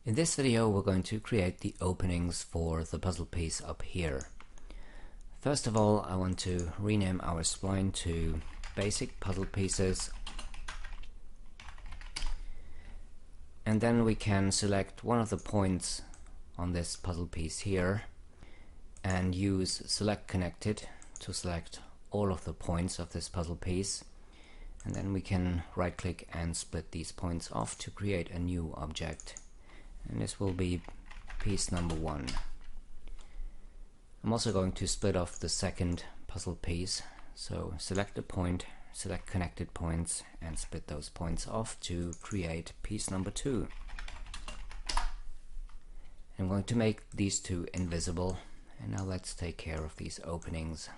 In this video we're going to create the openings for the puzzle piece up here. First of all, I want to rename our spline to basic puzzle pieces, and then we can select one of the points on this puzzle piece here and use select connected to select all of the points of this puzzle piece, and then we can right click and split these points off to create a new object, and this will be piece number 1. I'm also going to split off the second puzzle piece, so select a point, select connected points and split those points off to create piece number 2. I'm going to make these two invisible, and now let's take care of these openings.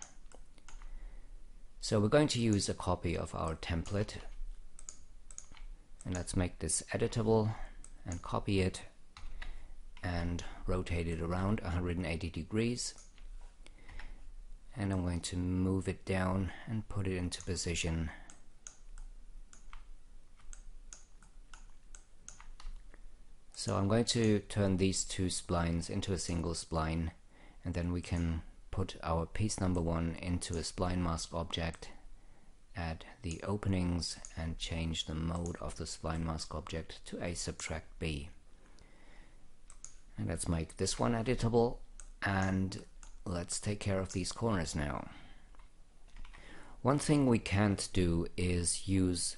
So we're going to use a copy of our template, and let's make this editable and copy it and rotate it around 180 degrees, and I'm going to move it down and put it into position. So I'm going to turn these two splines into a single spline, and then we can put our piece number 1 into a spline mask object, add the openings and change the mode of the spline mask object to A subtract B. And let's make this one editable, and let's take care of these corners now. One thing we can't do is use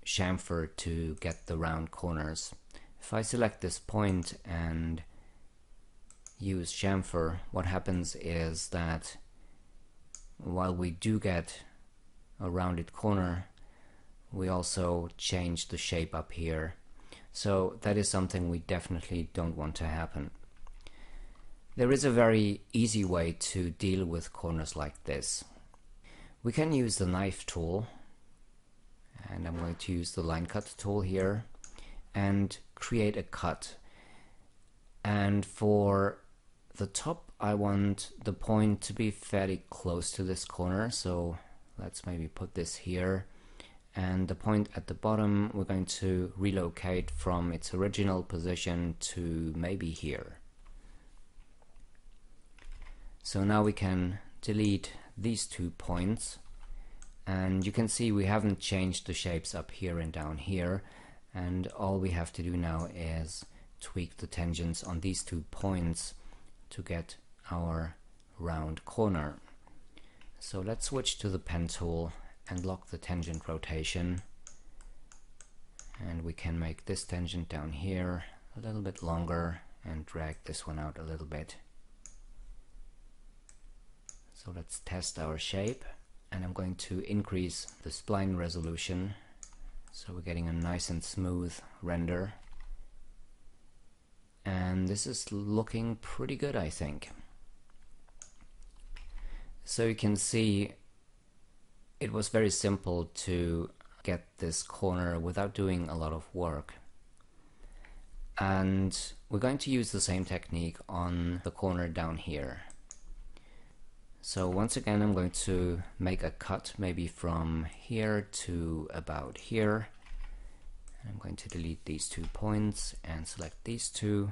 chamfer to get the round corners. If I select this point and use chamfer, what happens is that while we do get a rounded corner, we also change the shape up here. So that is something we definitely don't want to happen. There is a very easy way to deal with corners like this. We can use the knife tool, and I'm going to use the line cut tool here and create a cut. And for the top, I want the point to be fairly close to this corner, so let's maybe put this here, and the point at the bottom we're going to relocate from its original position to maybe here. So now we can delete these 2 points, and you can see we haven't changed the shapes up here and down here, and all we have to do now is tweak the tangents on these 2 points to get our round corner. So let's switch to the pen tool and lock the tangent rotation, and we can make this tangent down here a little bit longer and drag this one out a little bit. So let's test our shape, and I'm going to increase the spline resolution so we're getting a nice and smooth render. And this is looking pretty good, I think. So you can see it was very simple to get this corner without doing a lot of work. And we're going to use the same technique on the corner down here. So once again, I'm going to make a cut maybe from here to about here. I'm going to delete these 2 points and select these 2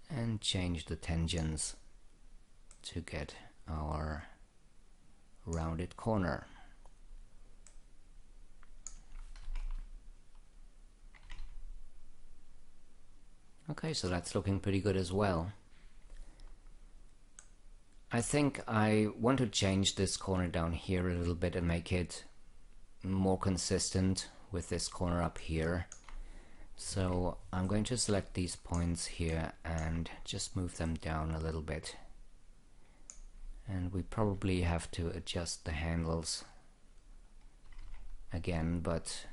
and change the tangents to get our rounded corner. Okay, so that's looking pretty good as well. I think I want to change this corner down here a little bit and make it more consistent with this corner up here. So I'm going to select these points here and just move them down a little bit. And we probably have to adjust the handles again, but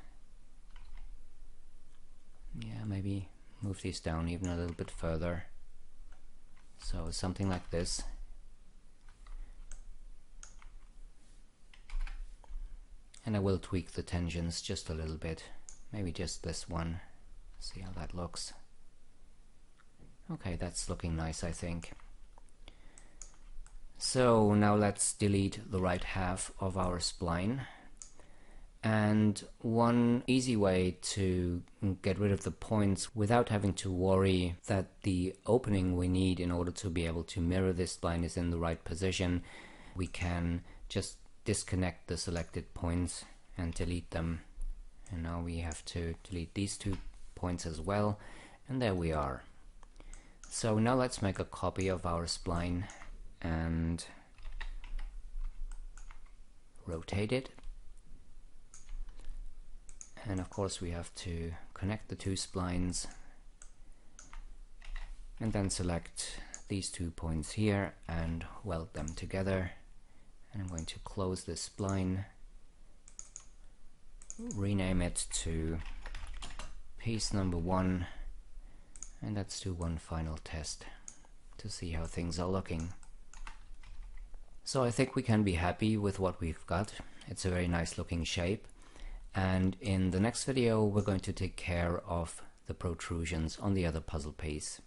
yeah, maybe move these down even a little bit further. So something like this. And I will tweak the tangents just a little bit, maybe just this one. See how that looks. Okay, that's looking nice, I think. So now let's delete the right half of our spline, And one easy way to get rid of the points without having to worry that the opening we need in order to be able to mirror this spline is in the right position, we can just disconnect the selected points and delete them. And now we have to delete these 2 points as well, and there we are. So now let's make a copy of our spline and rotate it. And of course we have to connect the 2 splines and then select these 2 points here and weld them together. And I'm going to close this spline, rename it to piece number 1, and let's do one final test to see how things are looking. So I think we can be happy with what we've got. It's a very nice looking shape. And in the next video we're going to take care of the protrusions on the other puzzle piece.